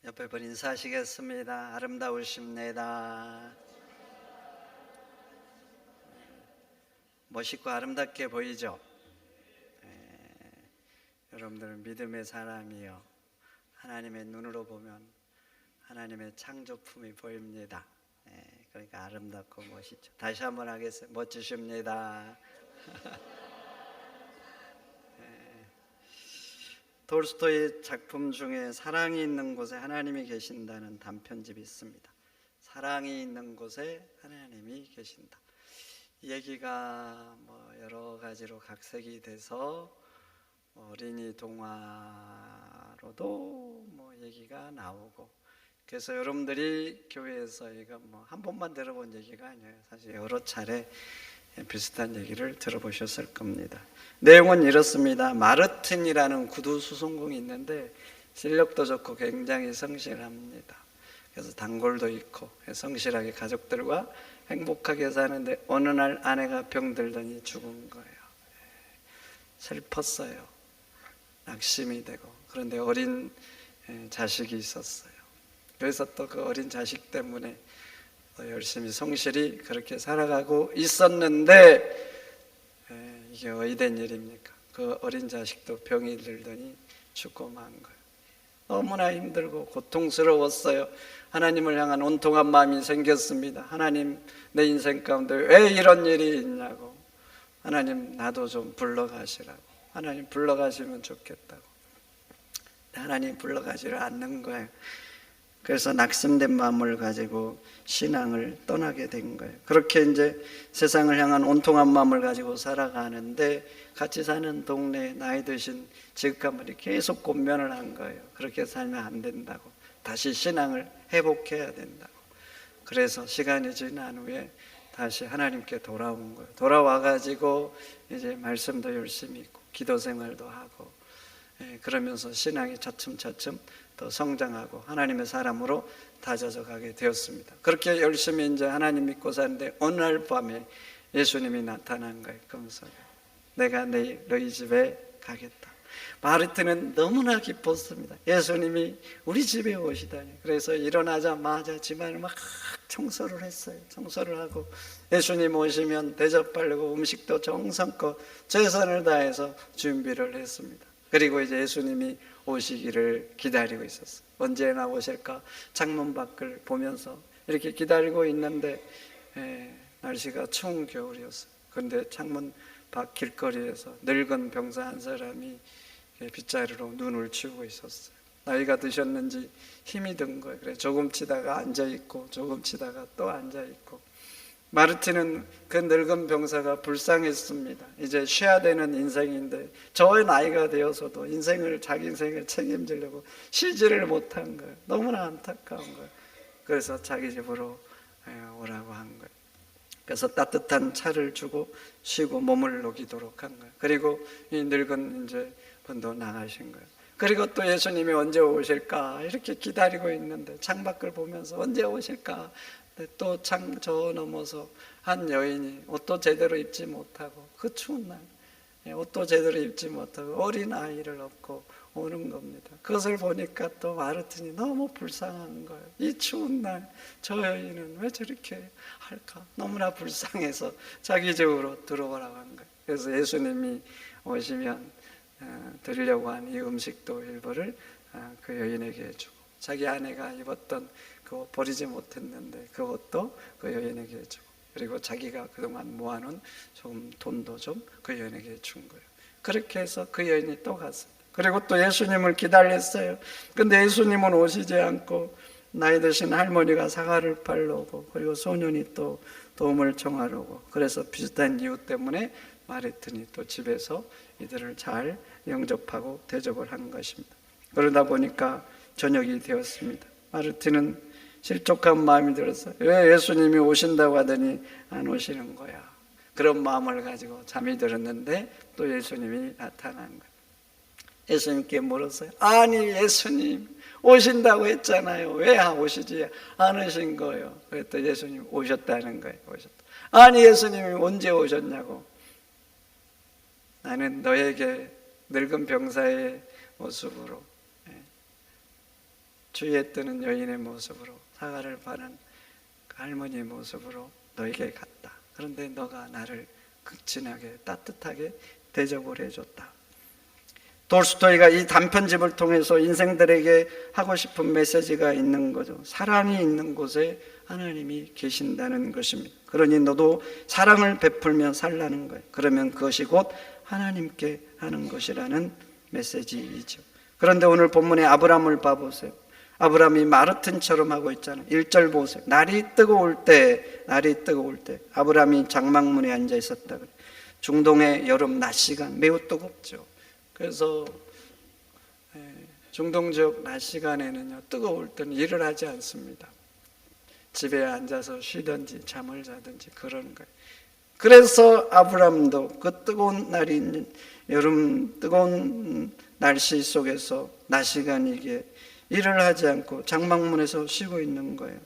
옆에 분 인사하시겠습니다. 아름다우십니다. 멋있고 아름답게 보이죠? 여러분들은 믿음의 사람이요, 하나님의 눈으로 보면 하나님의 창조품이 보입니다. 그러니까 아름답고 멋있죠. 다시 한번 하겠습니다. 멋지십니다. 톨스토이 작품 중에 사랑이 있는 곳에 하나님이 계신다는 단편집이 있습니다. 사랑이 있는 곳에 하나님이 계신다. 이 얘기가 여러 가지로 각색이 돼서 어린이 동화로도 얘기가 나오고, 그래서 여러분들이 교회에서 이거 한 번만 들어본 얘기가 아니에요. 사실 여러 차례 비슷한 얘기를 들어보셨을 겁니다. 내용은 이렇습니다. 마르틴이라는 구두 수송공이 있는데 실력도 좋고 굉장히 성실합니다. 그래서 단골도 있고 성실하게 가족들과 행복하게 사는데 어느 날 아내가 병들더니 죽은 거예요. 슬펐어요. 낙심이 되고. 그런데 어린 자식이 있었어요. 그래서 또 그 어린 자식 때문에 열심히 성실히 그렇게 살아가고 있었는데, 이게 어이된 일입니까? 그 어린 자식도 병이 들더니 죽고 만 거예요. 너무나 힘들고 고통스러웠어요. 하나님을 향한 온통한 마음이 생겼습니다. 하나님, 내 인생 가운데 왜 이런 일이 있냐고. 하나님, 나도 좀 불러가시라고. 하나님 불러가시면 좋겠다고. 하나님 불러가지를 않는 거예요. 그래서 낙심된 마음을 가지고 신앙을 떠나게 된 거예요. 그렇게 이제 세상을 향한 온통한 마음을 가지고 살아가는데, 같이 사는 동네에 나이 드신 지극한 분이 계속 권면을 한 거예요. 그렇게 살면 안 된다고. 다시 신앙을 회복해야 된다고. 그래서 시간이 지난 후에 다시 하나님께 돌아온 거예요. 돌아와가지고 이제 말씀도 열심히 있고 기도 생활도 하고, 그러면서 신앙이 차츰차츰 더 성장하고 하나님의 사람으로 다져져 가게 되었습니다. 그렇게 열심히 이제 하나님 믿고 사는데 어느 날 밤에 예수님이 나타난 거예요. 그러면서 내가 내일 너희 집에 가겠다. 마르트는 너무나 기뻤습니다. 예수님이 우리 집에 오시다니. 그래서 일어나자마자 집안을 막 청소를 했어요. 청소를 하고 예수님 오시면 대접하려고 음식도 정성껏 최선을 다해서 준비를 했습니다. 그리고 이제 예수님이 오시기를 기다리고 있었어요. 언제나 오실까 창문 밖을 보면서 이렇게 기다리고 있는데, 날씨가 추운 겨울이었어요. 그런데 창문 밖 길거리에서 늙은 병사 한 사람이 빗자루로 눈을 치우고 있었어요. 나이가 드셨는지 힘이 든 거예요. 그래서 조금 치다가 앉아있고 조금 치다가 또 앉아있고. 마르틴은 그 늙은 병사가 불쌍했습니다. 이제 쉬어야 되는 인생인데 저의 나이가 되어서도 자기 인생을 책임지려고 쉬지를 못한 거예요. 너무나 안타까운 거예요. 그래서 자기 집으로 오라고 한 거예요. 그래서 따뜻한 차를 주고 쉬고 몸을 녹이도록 한 거예요. 그리고 이 늙은 이제 분도 나가신 거예요. 그리고 또 예수님이 언제 오실까 이렇게 기다리고 있는데 창밖을 보면서 언제 오실까. 또 저 넘어서 한 여인이 옷도 제대로 입지 못하고, 그 추운 날 옷도 제대로 입지 못하고 어린 아이를 업고 오는 겁니다. 그것을 보니까 또 마르틴이 너무 불쌍한 거예요. 이 추운 날 저 여인은 왜 저렇게 할까? 너무나 불쌍해서 자기 집으로 들어오라고 한 거예요. 그래서 예수님이 오시면 드리려고 한 이 음식도 일부를 그 여인에게 주고, 자기 아내가 입었던 그 옷 버리지 못했는데 그 옷도 그 여인에게 주고, 그리고 자기가 그동안 모아놓은 조금 돈도 좀 그 여인에게 준 거예요. 그렇게 해서 그 여인이 또 갔습니다. 그리고 또 예수님을 기다렸어요. 근데 예수님은 오시지 않고 나이 드신 할머니가 사과를 팔러 오고, 그리고 소년이 또 도움을 청하러 오고, 그래서 비슷한 이유 때문에 마르틴이 또 집에서 이들을 잘 영접하고 대접을 한 것입니다. 그러다 보니까 저녁이 되었습니다. 마르틴은 실족한 마음이 들었어요. 왜 예수님이 오신다고 하더니 안 오시는 거야. 그런 마음을 가지고 잠이 들었는데 또 예수님이 나타난 거예요. 예수님께 물었어요. 아니 예수님 오신다고 했잖아요. 왜 오시지 않으신 거예요? 그랬더니 예수님 오셨다는 거예요. 오셨다. 아니 예수님이 언제 오셨냐고. 나는 너에게 늙은 병사의 모습으로 주위에 뜨는 여인의 모습으로, 사과를 파는 그 할머니의 모습으로 너에게 갔다. 그런데 너가 나를 극진하게 따뜻하게 대접을 해줬다. 돌스토이가 이 단편집을 통해서 인생들에게 하고 싶은 메시지가 있는 거죠. 사랑이 있는 곳에 하나님이 계신다는 것입니다. 그러니 너도 사랑을 베풀며 살라는 거예요. 그러면 그것이 곧 하나님께 하는 것이라는 메시지이죠. 그런데 오늘 본문의 아브라함을 봐보세요. 아브라함이 마르틴처럼 하고 있잖아요. 1절 보세요. 날이 뜨거울 때 아브라함이 장막문에 앉아 있었다 그래요. 중동의 여름 낮 시간 매우 뜨겁죠. 그래서 중동 지역 낮 시간에는요, 뜨거울 때는 일을 하지 않습니다. 집에 앉아서 쉬든지 잠을 자든지 그러는 거예요. 그래서 아브라함도 그 뜨거운 날인 여름 뜨거운 날씨 속에서 낮 시간이기에 일을 하지 않고 장막문에서 쉬고 있는 거예요.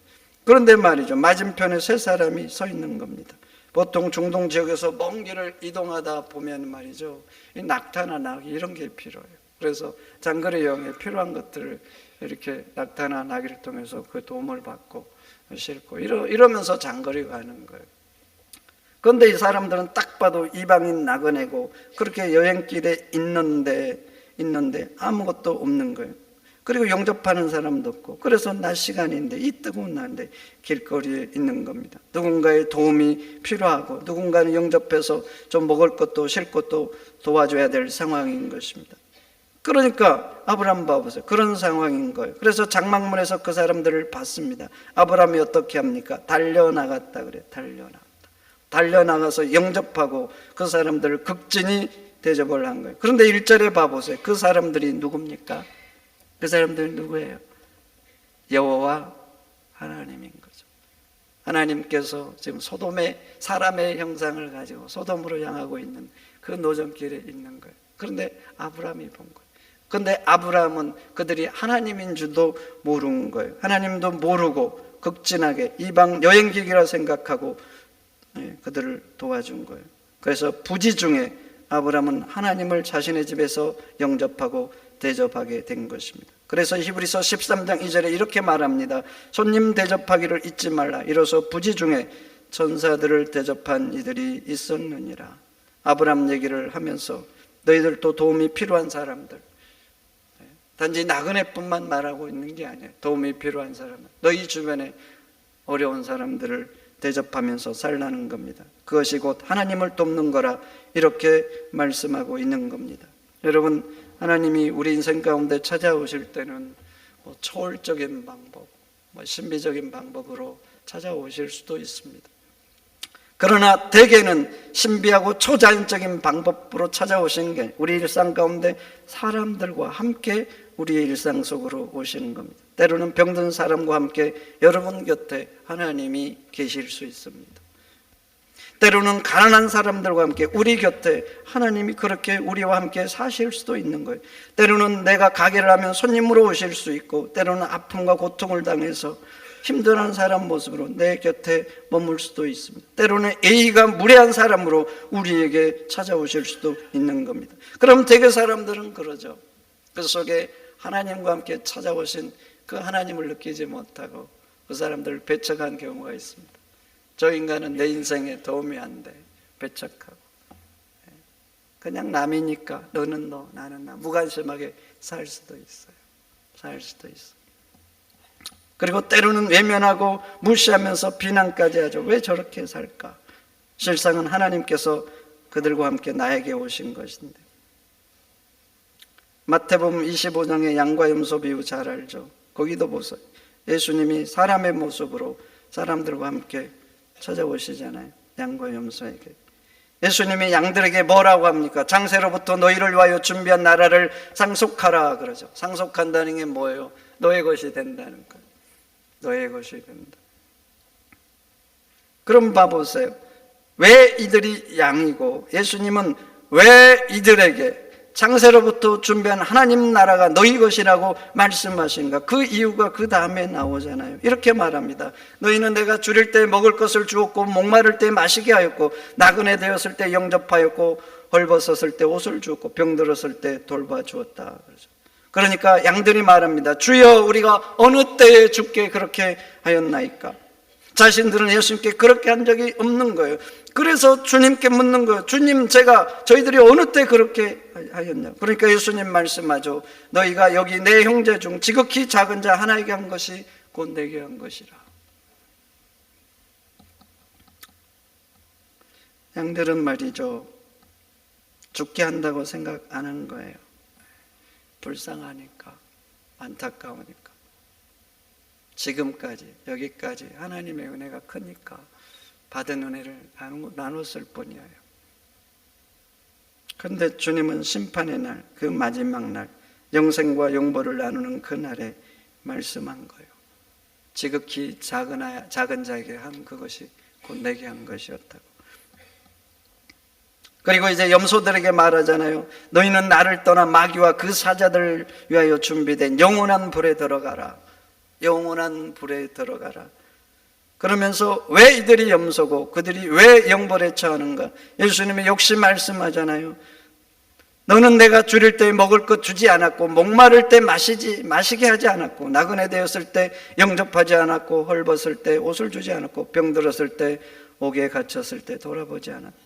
그런데 말이죠, 맞은편에 세 사람이 서 있는 겁니다. 보통 중동 지역에서 먼 길을 이동하다 보면 말이죠, 이 낙타나 나귀 이런 게 필요해요. 그래서 장거리 여행에 필요한 것들을 이렇게 낙타나 나귀를 통해서 그 도움을 받고 싣고 이러면서 장거리 가는 거예요. 그런데 이 사람들은 딱 봐도 이방인 나그네고 그렇게 여행길에 있는데 아무것도 없는 거예요. 그리고 영접하는 사람도 없고, 그래서 낮 시간인데 이 뜨거운 날인데 길거리에 있는 겁니다. 누군가의 도움이 필요하고 누군가는 영접해서 좀 먹을 것도 쉴 것도 도와줘야 될 상황인 것입니다. 그러니까 아브라함 봐보세요. 그런 상황인 거예요. 그래서 장막문에서 그 사람들을 봤습니다. 아브라함이 어떻게 합니까? 달려나갔다 그래요. 달려나가서 영접하고 그 사람들을 극진히 대접을 한 거예요. 그런데 1절에 봐보세요. 그 사람들이 누굽니까? 그 사람들은 누구예요? 여호와 하나님인 거죠. 하나님께서 지금 소돔의 사람의 형상을 가지고 소돔으로 향하고 있는 그 노정길에 있는 거예요. 그런데 아브라함이 본 거예요. 그런데 아브라함은 그들이 하나님인 줄도 모르는 거예요. 하나님도 모르고 극진하게 이방 여행객이라 생각하고 그들을 도와준 거예요. 그래서 부지 중에 아브라함은 하나님을 자신의 집에서 영접하고 대접하게 된 것입니다. 그래서 히브리서 13장 2절에 이렇게 말합니다. 손님 대접하기를 잊지 말라. 이로써 부지 중에 천사들을 대접한 이들이 있었느니라. 아브라함 얘기를 하면서 너희들도 도움이 필요한 사람들, 단지 나그네뿐만 말하고 있는 게 아니에요. 도움이 필요한 사람, 너희 주변에 어려운 사람들을 대접하면서 살라는 겁니다. 그것이 곧 하나님을 돕는 거라 이렇게 말씀하고 있는 겁니다. 여러분, 하나님이 우리 인생 가운데 찾아오실 때는 초월적인 방법, 신비적인 방법으로 찾아오실 수도 있습니다. 그러나 대개는 신비하고 초자연적인 방법으로 찾아오시는 게 우리 일상 가운데 사람들과 함께 우리의 일상 속으로 오시는 겁니다. 때로는 병든 사람과 함께 여러분 곁에 하나님이 계실 수 있습니다. 때로는 가난한 사람들과 함께 우리 곁에 하나님이 그렇게 우리와 함께 사실 수도 있는 거예요. 때로는 내가 가게를 하면 손님으로 오실 수 있고, 때로는 아픔과 고통을 당해서 힘들어하는 사람 모습으로 내 곁에 머물 수도 있습니다. 때로는 A가 무례한 사람으로 우리에게 찾아오실 수도 있는 겁니다. 그럼 대개 사람들은 그러죠. 그 속에 하나님과 함께 찾아오신 그 하나님을 느끼지 못하고 그 사람들을 배척한 경우가 있습니다. 저 인간은 내 인생에 도움이 안 돼. 배척하고 그냥 남이니까 너는 너 나는 나 무관심하게 살 수도 있어요. 그리고 때로는 외면하고 무시하면서 비난까지 하죠. 왜 저렇게 살까? 실상은 하나님께서 그들과 함께 나에게 오신 것인데. 마태복음 25장의 양과 염소 비유 잘 알죠. 거기도 보세요. 예수님이 사람의 모습으로 사람들과 함께 찾아오시잖아요. 양과 염소에게. 예수님이 양들에게 뭐라고 합니까? 장세로부터 너희를 위하여 준비한 나라를 상속하라 그러죠. 상속한다는 게 뭐예요? 너의 것이 된다는 거예요. 너의 것이 된다. 그럼 봐보세요. 왜 이들이 양이고 예수님은 왜 이들에게 창세로부터 준비한 하나님 나라가 너희 것이라고 말씀하신가? 그 이유가 그 다음에 나오잖아요. 이렇게 말합니다. 너희는 내가 줄일 때 먹을 것을 주었고 목마를 때 마시게 하였고 나그네 되었을 때 영접하였고 헐벗었을 때 옷을 주었고 병들었을 때 돌봐주었다. 그러니까 양들이 말합니다. 주여, 우리가 어느 때에 주께 그렇게 하였나이까? 자신들은 예수님께 그렇게 한 적이 없는 거예요. 그래서 주님께 묻는 거예요. 주님, 저희들이 어느 때 그렇게 하였냐? 그러니까 예수님 말씀하죠. 너희가 여기 내 형제 중 지극히 작은 자 하나에게 한 것이 곧 내게 한 것이라. 양들은 말이죠, 죽게 한다고 생각 안 한 거예요. 불쌍하니까, 안타까우니까. 지금까지, 여기까지 하나님의 은혜가 크니까 받은 은혜를 나눴을 뿐이에요. 그런데 주님은 심판의 날, 그 마지막 날, 영생과 영벌을 나누는 그날에 말씀한 거예요. 지극히 작은 자에게 한 그것이 곧 내게 한 것이었다고. 그리고 이제 염소들에게 말하잖아요. 너희는 나를 떠나 마귀와 그 사자들을 위하여 준비된 영원한 불에 들어가라. 영원한 불에 들어가라. 그러면서 왜 이들이 염소고 그들이 왜 영벌에 처하는가? 예수님이 역시 말씀하잖아요. 너는 내가 줄일 때 먹을 것 주지 않았고, 목마를 때 마시게 하지 않았고, 나그네 되었을 때 영접하지 않았고, 헐벗을 때 옷을 주지 않았고, 병들었을 때 옥에 갇혔을 때 돌아보지 않았다.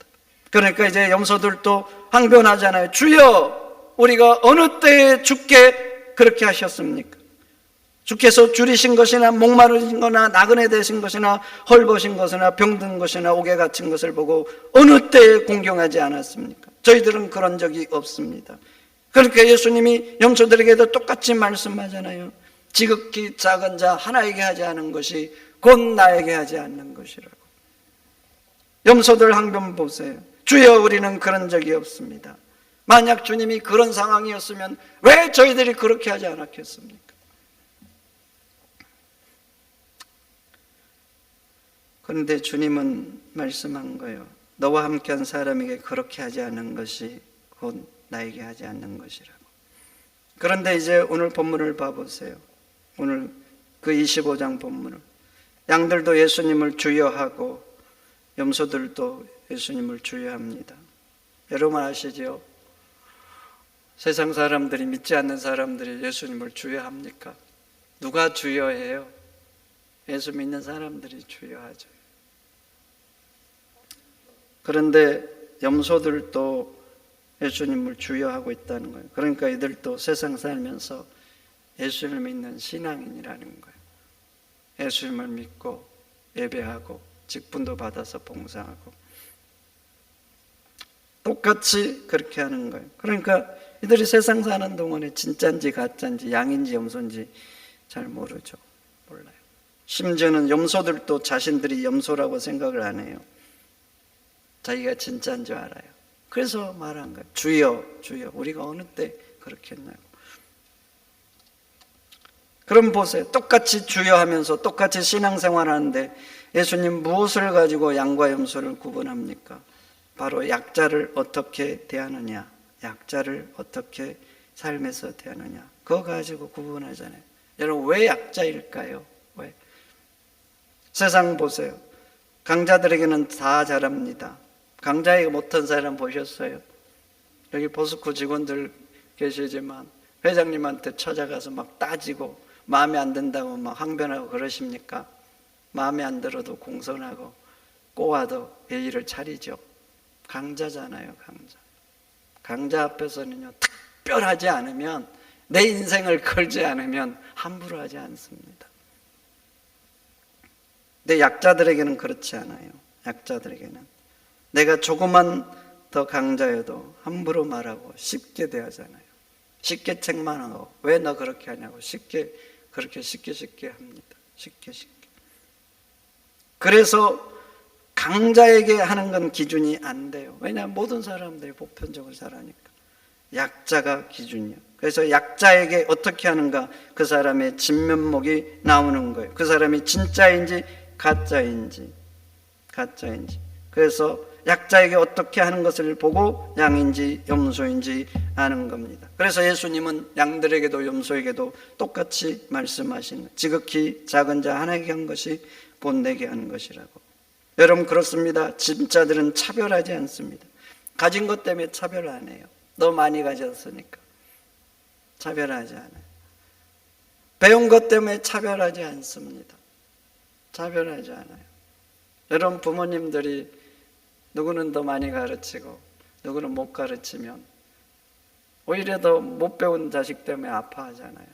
그러니까 이제 염소들도 항변하잖아요. 주여, 우리가 어느 때에 주께 그렇게 하셨습니까? 주께서 줄이신 것이나 목마르신 거나 나그네 되신 것이나 헐벗은 것이나 병든 것이나 옥에 갇힌 것을 보고 어느 때에 공경하지 않았습니까? 저희들은 그런 적이 없습니다. 그러니까 예수님이 염소들에게도 똑같이 말씀하잖아요. 지극히 작은 자 하나에게 하지 않은 것이 곧 나에게 하지 않는 것이라고. 염소들 항변 보세요. 주여, 우리는 그런 적이 없습니다. 만약 주님이 그런 상황이었으면 왜 저희들이 그렇게 하지 않았겠습니까? 그런데 주님은 말씀한 거예요. 너와 함께한 사람에게 그렇게 하지 않는 것이 곧 나에게 하지 않는 것이라고. 그런데 이제 오늘 본문을 봐보세요. 오늘 그 25장 본문을. 양들도 예수님을 주여하고 염소들도 예수님을 주여합니다. 여러분 아시죠? 세상 사람들이, 믿지 않는 사람들이 예수님을 주여합니까? 누가 주여해요? 예수 믿는 사람들이 주여하죠. 그런데 염소들도 예수님을 주여하고 있다는 거예요. 그러니까 이들도 세상 살면서 예수를 믿는 신앙인이라는 거예요. 예수님을 믿고 예배하고 직분도 받아서 봉사하고 똑같이 그렇게 하는 거예요. 그러니까 이들이 세상 사는 동안에 진짜인지 가짜인지 양인지 염소인지 잘 모르죠. 몰라요. 심지어는 염소들도 자신들이 염소라고 생각을 안 해요. 자기가 진짜인 줄 알아요. 그래서 말한 거예요. 주여, 주여, 우리가 어느 때 그렇게 했냐고. 그럼 보세요. 똑같이 주여하면서 똑같이 신앙생활 하는데 예수님 무엇을 가지고 양과 염소를 구분합니까? 바로 약자를 어떻게 대하느냐, 약자를 어떻게 삶에서 대하느냐, 그거 가지고 구분하잖아요. 여러분, 왜 약자일까요? 왜? 세상 보세요. 강자들에게는 다 잘합니다. 강자에게 못한 사람 보셨어요? 여기 포스코 직원들 계시지만 회장님한테 찾아가서 막 따지고 마음에 안 든다고 막 항변하고 그러십니까? 마음에 안 들어도 공손하고 꼬아도 예의를 차리죠. 강자잖아요, 강자. 강자 앞에서는요, 특별하지 않으면, 내 인생을 걸지 않으면 함부로 하지 않습니다. 근데 약자들에게는 그렇지 않아요. 약자들에게는 내가 조금만 더 강자여도 함부로 말하고 쉽게 대하잖아요. 쉽게 책망하고 왜 너 그렇게 하냐고 쉽게 합니다. 쉽게. 그래서 강자에게 하는 건 기준이 안 돼요. 왜냐하면 모든 사람들이 보편적으로 살아니까. 약자가 기준이에요. 그래서 약자에게 어떻게 하는가, 그 사람의 진면목이 나오는 거예요. 그 사람이 진짜인지 가짜인지. 그래서 약자에게 어떻게 하는 것을 보고 양인지 염소인지 아는 겁니다. 그래서 예수님은 양들에게도 염소에게도 똑같이 말씀하시는, 지극히 작은 자 하나에게 한 것이 곧 내게 하는 것이라고. 여러분, 그렇습니다. 진짜들은 차별하지 않습니다. 가진 것 때문에 차별 안 해요. 너 많이 가졌으니까. 차별하지 않아요. 배운 것 때문에 차별하지 않습니다. 차별하지 않아요. 여러분 부모님들이 누구는 더 많이 가르치고 누구는 못 가르치면 오히려 더 못 배운 자식 때문에 아파하잖아요.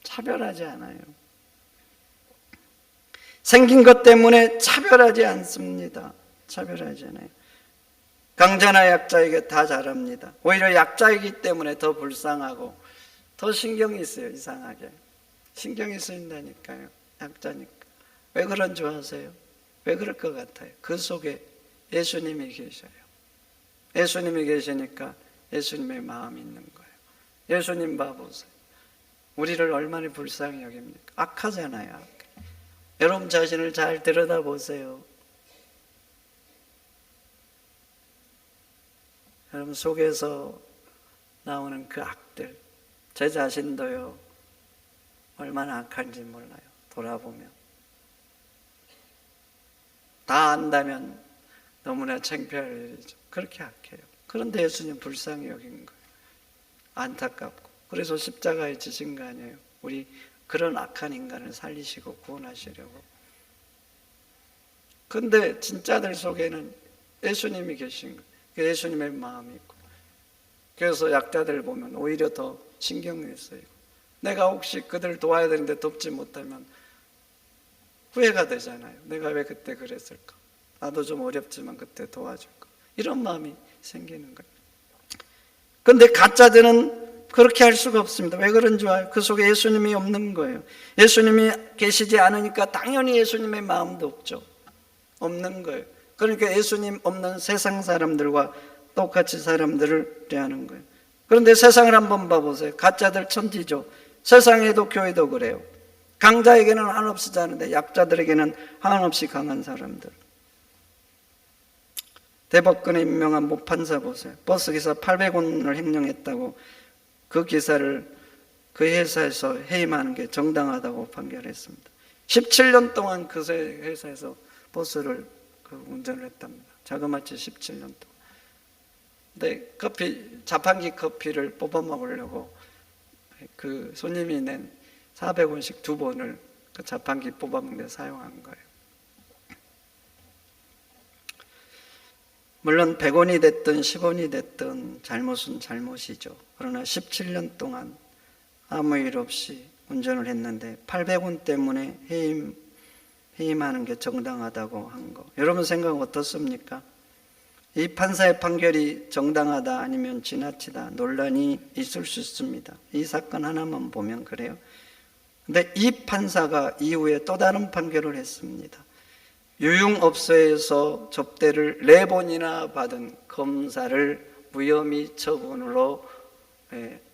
차별하지 않아요. 생긴 것 때문에 차별하지 않습니다. 차별하지 않아요. 강자나 약자에게 다 잘합니다. 오히려 약자이기 때문에 더 불쌍하고 더 신경이 쓰여요. 이상하게 신경이 쓰인다니까요. 약자니까. 왜 그런 줄 아세요? 왜 그럴 것 같아요? 그 속에 예수님이 계셔요. 예수님이 계시니까 예수님의 마음이 있는 거예요. 예수님 봐보세요. 우리를 얼마나 불쌍히 여깁니까? 악하잖아요. 악해. 여러분 자신을 잘 들여다보세요. 여러분 속에서 나오는 그 악들, 제 자신도요 얼마나 악한지 몰라요. 돌아보면 다 안다면 너무나 창피할 일이죠. 그렇게 악해요. 그런데 예수님 불쌍히 여긴 거예요. 안타깝고. 그래서 십자가에 지신 거 아니에요. 우리 그런 악한 인간을 살리시고 구원하시려고. 근데 진짜들 속에는 예수님이 계신 거예요. 예수님의 마음이 있고. 그래서 약자들 보면 오히려 더 신경이 쓰이고, 내가 혹시 그들 도와야 되는데 돕지 못하면 후회가 되잖아요. 내가 왜 그때 그랬을까? 나도 좀 어렵지만 그때 도와줄까? 이런 마음이 생기는 거예요. 그런데 가짜들은 그렇게 할 수가 없습니다. 왜 그런 줄 알아요? 그 속에 예수님이 없는 거예요. 예수님이 계시지 않으니까 당연히 예수님의 마음도 없죠. 없는 거예요. 그러니까 예수님 없는 세상 사람들과 똑같이 사람들을 대하는 거예요. 그런데 세상을 한번 봐보세요. 가짜들 천지죠. 세상에도 교회도 그래요. 강자에게는 한없이 자는데 약자들에게는 한없이 강한 사람들. 대법관에 임명한 모 판사 보세요. 버스기사 800원을 횡령했다고 그 기사를 그 회사에서 해임하는 게 정당하다고 판결했습니다. 17년 동안 그 회사에서 버스를 운전을 했답니다. 자그마치 17년 동안. 근데 자판기 커피를 뽑아 먹으려고 그 손님이 낸 400원씩 2번을 그 자판기 뽑아 먹는 데 사용한 거예요. 물론 100원이 됐든 10원이 됐든 잘못은 잘못이죠. 그러나 17년 동안 아무 일 없이 운전을 했는데 800원 때문에 해임하는 게 정당하다고 한 거. 여러분 생각 어떻습니까? 이 판사의 판결이 정당하다 아니면 지나치다 논란이 있을 수 있습니다. 이 사건 하나만 보면 그래요. 근데 이 판사가 이후에 또 다른 판결을 했습니다. 유흥업소에서 접대를 4번이나 받은 검사를 무혐의 처분으로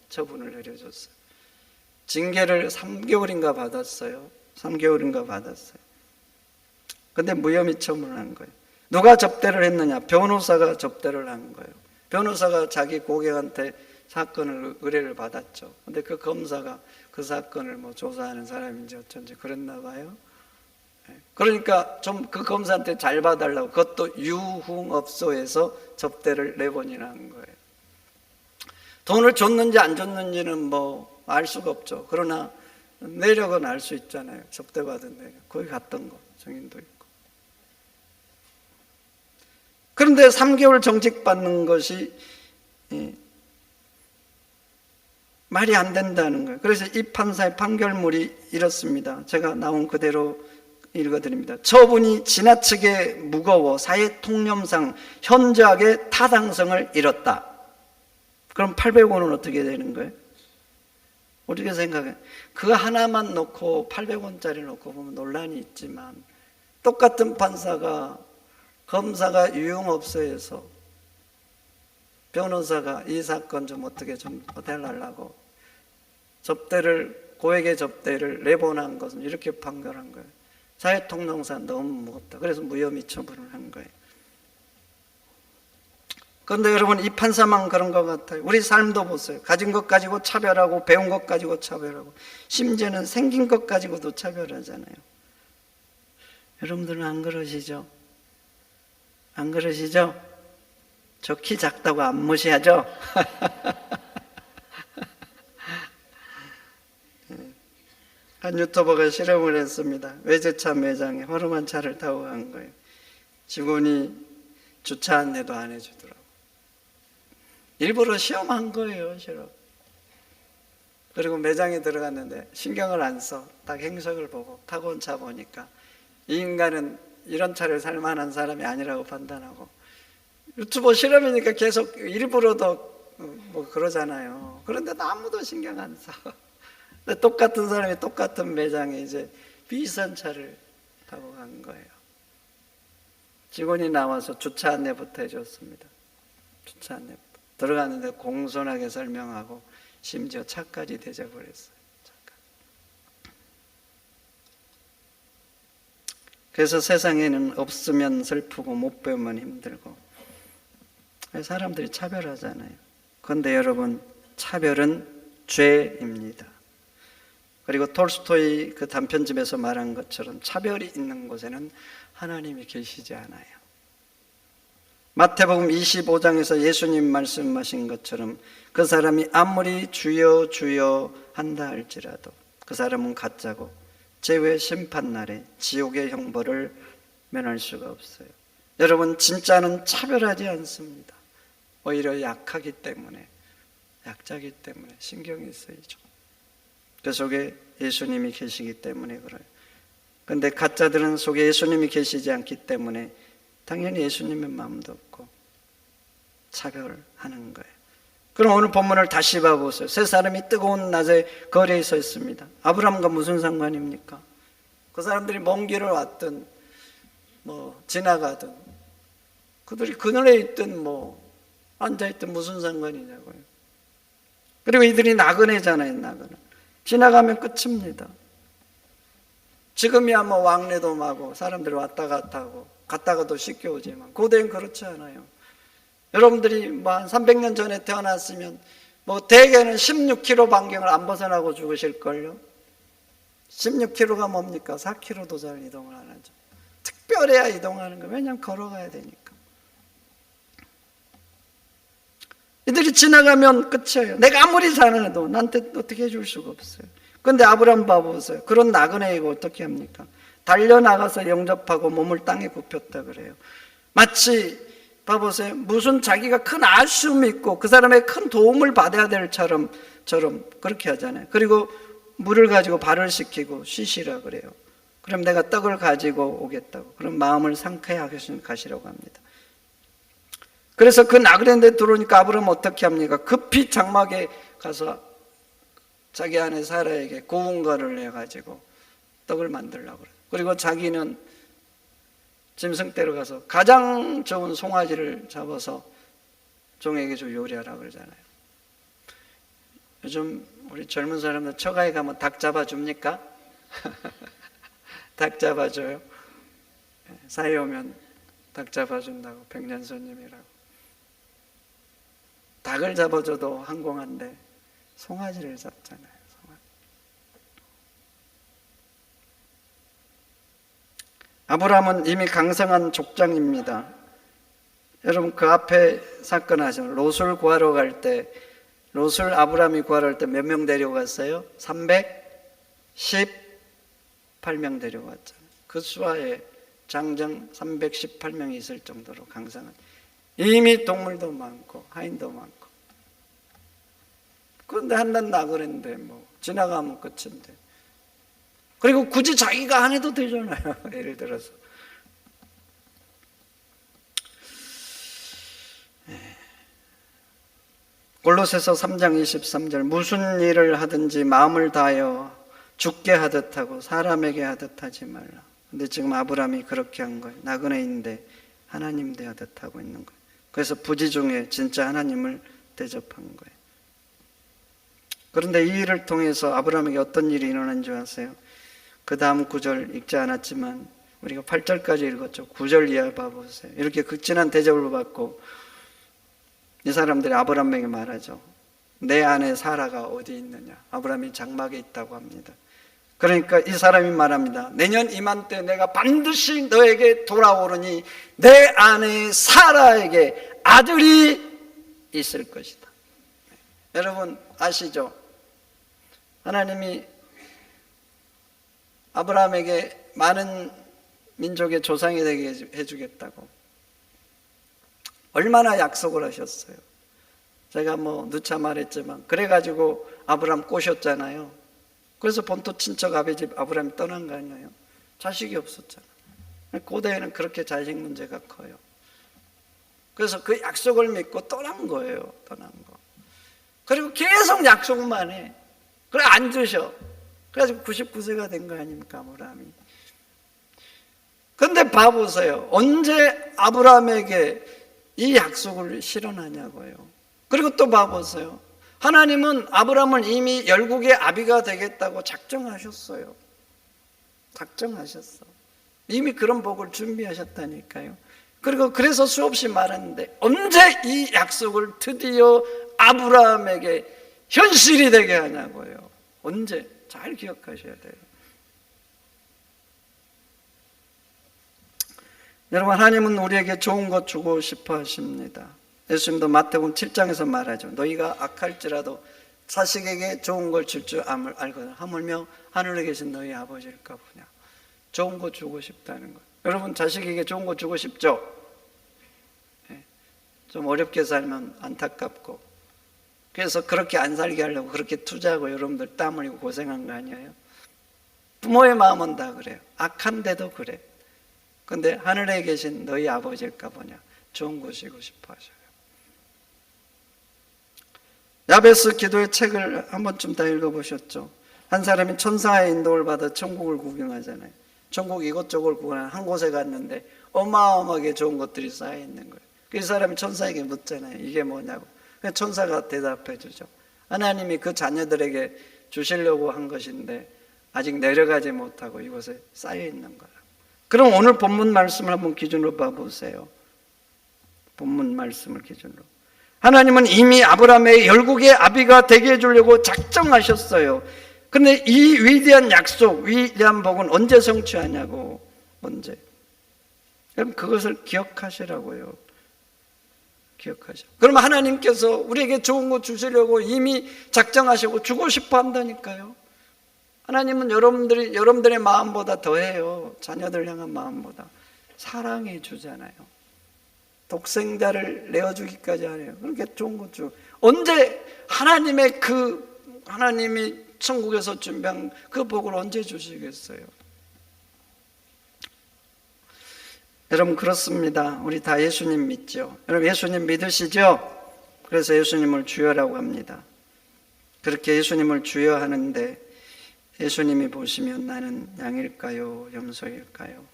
처분을 내려줬어요. 징계를 3개월인가 받았어요. 3개월인가 받았어요. 근데 무혐의 처분을 한 거예요. 누가 접대를 했느냐? 변호사가 접대를 한 거예요. 변호사가 자기 고객한테 사건을 의뢰를 받았죠. 근데 그 검사가 그 사건을 뭐 조사하는 사람인지 어쩐지 그랬나 봐요. 그러니까 좀 그 검사한테 잘 봐달라고, 그것도 유흥업소에서 접대를 4번이나 한 거예요. 돈을 줬는지 안 줬는지는 뭐 알 수가 없죠. 그러나 내력은 알 수 있잖아요. 접대받은 내력. 거기 갔던 거 증인도 있고. 그런데 3개월 정직받는 것이 말이 안 된다는 거예요. 그래서 이 판사의 판결문이 이렇습니다. 제가 나온 그대로 읽어드립니다. 처분이 지나치게 무거워 사회 통념상 현저하게 타당성을 잃었다. 그럼 800원은 어떻게 되는 거예요? 어떻게 생각해요? 그거 하나만 놓고 800원짜리 놓고 보면 논란이 있지만, 똑같은 판사가 검사가 유흥업소에서 변호사가 이 사건 좀 어떻게 좀 해달라고 고액의 접대를 4번 한 것은 이렇게 판결한 거예요. 사회통념상 너무 무겁다. 그래서 무혐의 처분을 한 거예요. 그런데 여러분, 이 판사만 그런 것 같아요. 우리 삶도 보세요. 가진 것 가지고 차별하고, 배운 것 가지고 차별하고, 심지어는 생긴 것 가지고도 차별하잖아요. 여러분들은 안 그러시죠? 안 그러시죠? 저 키 작다고 안 무시하죠? 한 유튜버가 실험을 했습니다. 외제차 매장에 허름한 차를 타고 간 거예요. 직원이 주차 안내도 안 해주더라고. 일부러 시험한 거예요, 실험. 그리고 매장에 들어갔는데 신경을 안 써. 딱 행석을 보고 타고 온 차 보니까 이 인간은 이런 차를 살 만한 사람이 아니라고 판단하고, 유튜버 실험이니까 계속 일부러도 뭐 그러잖아요. 그런데도 아무도 신경 안 써. 똑같은 사람이 똑같은 매장에 이제 비싼 차를 타고 간 거예요. 직원이 나와서 주차 안내부터 해줬습니다. 주차 안내부터. 들어갔는데 공손하게 설명하고 심지어 차까지 대접을 했어요. 차까지. 그래서 세상에는 없으면 슬프고 못 배우면 힘들고 사람들이 차별하잖아요. 그런데 여러분, 차별은 죄입니다. 그리고 톨스토이 그 단편집에서 말한 것처럼 차별이 있는 곳에는 하나님이 계시지 않아요. 마태복음 25장에서 예수님 말씀하신 것처럼 그 사람이 아무리 주여 주여 한다 할지라도 그 사람은 가짜고 재회 심판날에 지옥의 형벌을 면할 수가 없어요. 여러분, 진짜는 차별하지 않습니다. 오히려 약하기 때문에, 약자기 때문에 신경이 쓰이죠. 그 속에 예수님이 계시기 때문에 그래요. 그런데 가짜들은 속에 예수님이 계시지 않기 때문에 당연히 예수님의 마음도 없고 차별하는 거예요. 그럼 오늘 본문을 다시 봐보세요. 세 사람이 뜨거운 낮에 거리에 서 있습니다. 아브라함과 무슨 상관입니까? 그 사람들이 먼 길을 왔든 뭐 지나가든 그들이 그늘에 있든 뭐 앉아있든 무슨 상관이냐고요. 그리고 이들이 나그네잖아요. 나그네. 지나가면 끝입니다. 지금이야 뭐 왕래도 하고 사람들이 왔다 갔다 하고 갔다가도 쉽게 오지만 고대는 그렇지 않아요. 여러분들이 뭐 한 300년 전에 태어났으면 뭐 대개는 16km 반경을 안 벗어나고 죽으실걸요. 16km가 뭡니까? 4km도 잘 이동을 안 하죠. 특별해야 이동하는 거예요. 왜냐하면 걸어가야 되니까. 이들이 지나가면 끝이에요. 내가 아무리 잘해도 나한테 어떻게 해줄 수가 없어요. 그런데 아브라함 봐보세요. 그런 나그네이고 어떻게 합니까? 달려나가서 영접하고 몸을 땅에 굽혔다 그래요. 마치 봐보세요. 무슨 자기가 큰 아쉬움이 있고 그 사람의 큰 도움을 받아야 될 처럼 그렇게 하잖아요. 그리고 물을 가지고 발을 씻기고 쉬시라 그래요. 그럼 내가 떡을 가지고 오겠다고. 그럼 마음을 상쾌하게 가시라고 합니다. 그래서 그 나그네인데 들어오니까 아브라함은 어떻게 합니까? 급히 장막에 가서 자기 아내 사라에게 고운 거를 내가지고 떡을 만들려고 그래요. 그리고 자기는 짐승떼로 가서 가장 좋은 송아지를 잡아서 종에게 좀 요리하라고 그러잖아요. 요즘 우리 젊은 사람들 처가에 가면 닭 잡아줍니까? 닭 잡아줘요. 사회 오면 닭 잡아준다고, 백년손님이라고. 닭을 잡아줘도 항공한데 송아지를 잡잖아요. 송아지. 아브라함은 이미 강성한 족장입니다. 여러분, 그 앞에 사건 아시죠? 롯을 구하러 갈 때, 롯을 아브라함이 구하러 갈 때 몇 명 데려갔어요? 318명 데려갔잖아요. 그 수하에 장정 318명이 있을 정도로 강성한, 이미 동물도 많고 하인도 많고. 그런데 한낱 나그네인데 뭐 지나가면 끝인데. 그리고 굳이 자기가 안 해도 되잖아요. 예를 들어서 골로새서 3장 23절 무슨 일을 하든지 마음을 다하여 죽게 하듯 하고 사람에게 하듯 하지 말라. 근데 지금 아브라함이 그렇게 한 거예요. 나그네인데 하나님 대하듯 하고 있는 거예요. 그래서 부지 중에 진짜 하나님을 대접한 거예요. 그런데 이 일을 통해서 아브라함에게 어떤 일이 일어난 줄 아세요? 그 다음 9절 읽지 않았지만 우리가 8절까지 읽었죠. 9절 이하 봐보세요. 이렇게 극진한 대접을 받고 이 사람들이 아브라함에게 말하죠. 내 아내 사라가 어디 있느냐? 아브라함이 장막에 있다고 합니다. 그러니까 이 사람이 말합니다. 내년 이맘때 내가 반드시 너에게 돌아오르니 내 아내 사라에게 아들이 있을 것이다. 여러분 아시죠? 하나님이 아브라함에게 많은 민족의 조상이 되게 해주겠다고 얼마나 약속을 하셨어요. 제가 누차 말했지만 그래가지고 아브라함 꼬셨잖아요. 그래서 본토 친척 아버지 아브라함이 떠난 거 아니에요. 자식이 없었잖아요. 고대에는 그렇게 자식 문제가 커요. 그래서 그 약속을 믿고 떠난 거예요. 떠난 거. 그리고 계속 약속만 해. 그래 안 주셔. 그래가지고 99세가 된 거 아닙니까 아브라함이. 근데 봐보세요. 언제 아브라함에게 이 약속을 실현하냐고요. 그리고 또 봐보세요. 하나님은 아브라함을 이미 열국의 아비가 되겠다고 작정하셨어요. 작정하셨어. 이미 그런 복을 준비하셨다니까요. 그리고 그래서 수없이 말했는데 언제 이 약속을 드디어 아브라함에게 현실이 되게 하냐고요. 언제? 잘 기억하셔야 돼요. 여러분, 하나님은 우리에게 좋은 것 주고 싶어 하십니다. 예수님도 마태복음 7장에서 말하죠. 너희가 악할지라도 자식에게 좋은 걸 줄 줄 알거든. 하물며 하늘에 계신 너희 아버지일까 보냐. 좋은 거 주고 싶다는 거. 여러분, 자식에게 좋은 거 주고 싶죠? 네. 좀 어렵게 살면 안타깝고, 그래서 그렇게 안 살게 하려고 그렇게 투자하고 여러분들 땀 흘리고 고생한 거 아니에요? 부모의 마음은 다 그래요. 악한데도 그래. 근데 하늘에 계신 너희 아버지일까 보냐. 좋은 거 주고 싶어 하셔요. 야베스 기도의 책을 한 번쯤 다 읽어보셨죠? 한 사람이 천사의 인도를 받아 천국을 구경하잖아요. 천국 이곳저곳 구경하는 한 곳에 갔는데 어마어마하게 좋은 것들이 쌓여있는 거예요. 그 사람이 천사에게 묻잖아요. 이게 뭐냐고. 천사가 대답해 주죠. 하나님이 그 자녀들에게 주시려고 한 것인데 아직 내려가지 못하고 이곳에 쌓여있는 거라. 그럼 오늘 본문 말씀을 한번 기준으로 봐보세요. 본문 말씀을 기준으로. 하나님은 이미 아브라함의 열국의 아비가 되게 해주려고 작정하셨어요. 근데 이 위대한 약속, 위대한 복은 언제 성취하냐고. 언제? 그럼 그것을 기억하시라고요. 기억하죠. 그러면 하나님께서 우리에게 좋은 거 주시려고 이미 작정하시고 주고 싶어 한다니까요. 하나님은 여러분들의 마음보다 더해요. 자녀들 향한 마음보다. 사랑해 주잖아요. 독생자를 내어주기까지 하네요. 그러니까 좋은 거 주. 언제 하나님이 천국에서 준비한 그 복을 언제 주시겠어요? 여러분, 그렇습니다. 우리 다 예수님 믿죠? 여러분, 예수님 믿으시죠? 그래서 예수님을 주여라고 합니다. 그렇게 예수님을 주여 하는데 예수님이 보시면 나는 양일까요? 염소일까요?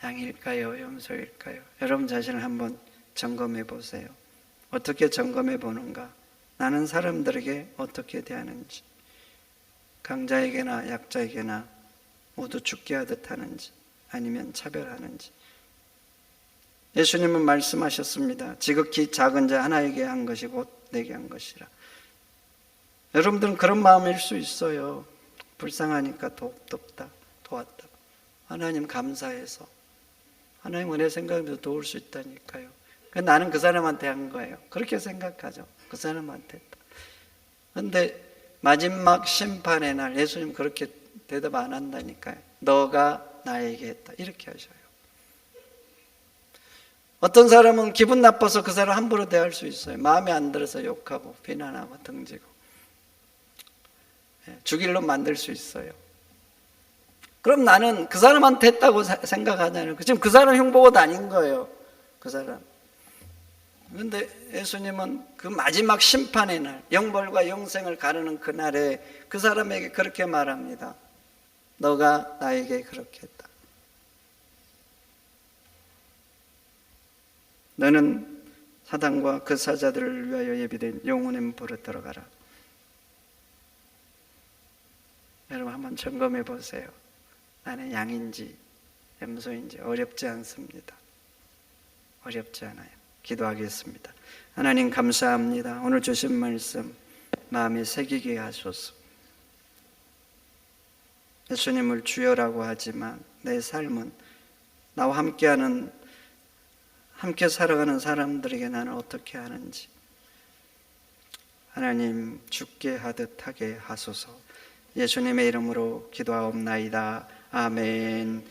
양일까요? 염소일까요? 여러분 자신을 한번 점검해 보세요. 어떻게 점검해 보는가? 나는 사람들에게 어떻게 대하는지, 강자에게나 약자에게나 모두 죽게 하듯 하는지, 아니면 차별하는지. 예수님은 말씀하셨습니다. 지극히 작은 자 하나에게 한 것이 곧 내게 한 것이라. 여러분들은 그런 마음일 수 있어요. 불쌍하니까 돕다, 도왔다. 하나님 감사해서 하나님 은혜 생각하면서 도울 수 있다니까요. 나는 그 사람한테 한 거예요. 그렇게 생각하죠. 그 사람한테 했다. 그런데 마지막 심판의 날 예수님 그렇게 대답 안 한다니까요. 너가 나에게 했다. 이렇게 하셔요. 어떤 사람은 기분 나빠서 그 사람 함부로 대할 수 있어요. 마음에 안 들어서 욕하고 비난하고 등지고 죽일로 만들 수 있어요. 그럼 나는 그 사람한테 했다고 생각하잖아요. 지금 그 사람 흉보고 다닌 거예요. 그 사람. 그런데 예수님은 그 마지막 심판의 날, 영벌과 영생을 가르는 그날에 그 사람에게 그렇게 말합니다. 너가 나에게 그렇게 했다. 너는 사단과 그 사자들을 위하여 예비된 영혼의 문포로 들어가라. 여러분 한번 점검해 보세요. 나는 양인지 염소인지 어렵지 않습니다. 어렵지 않아요. 기도하겠습니다. 하나님 감사합니다. 오늘 주신 말씀 마음에 새기게 하소서. 예수님을 주여라고 하지만 내 삶은 나와 함께 살아가는 사람들에게 나는 어떻게 하는지 하나님 죽게 하듯 하게 하소서. 예수님의 이름으로 기도하옵나이다. 아멘.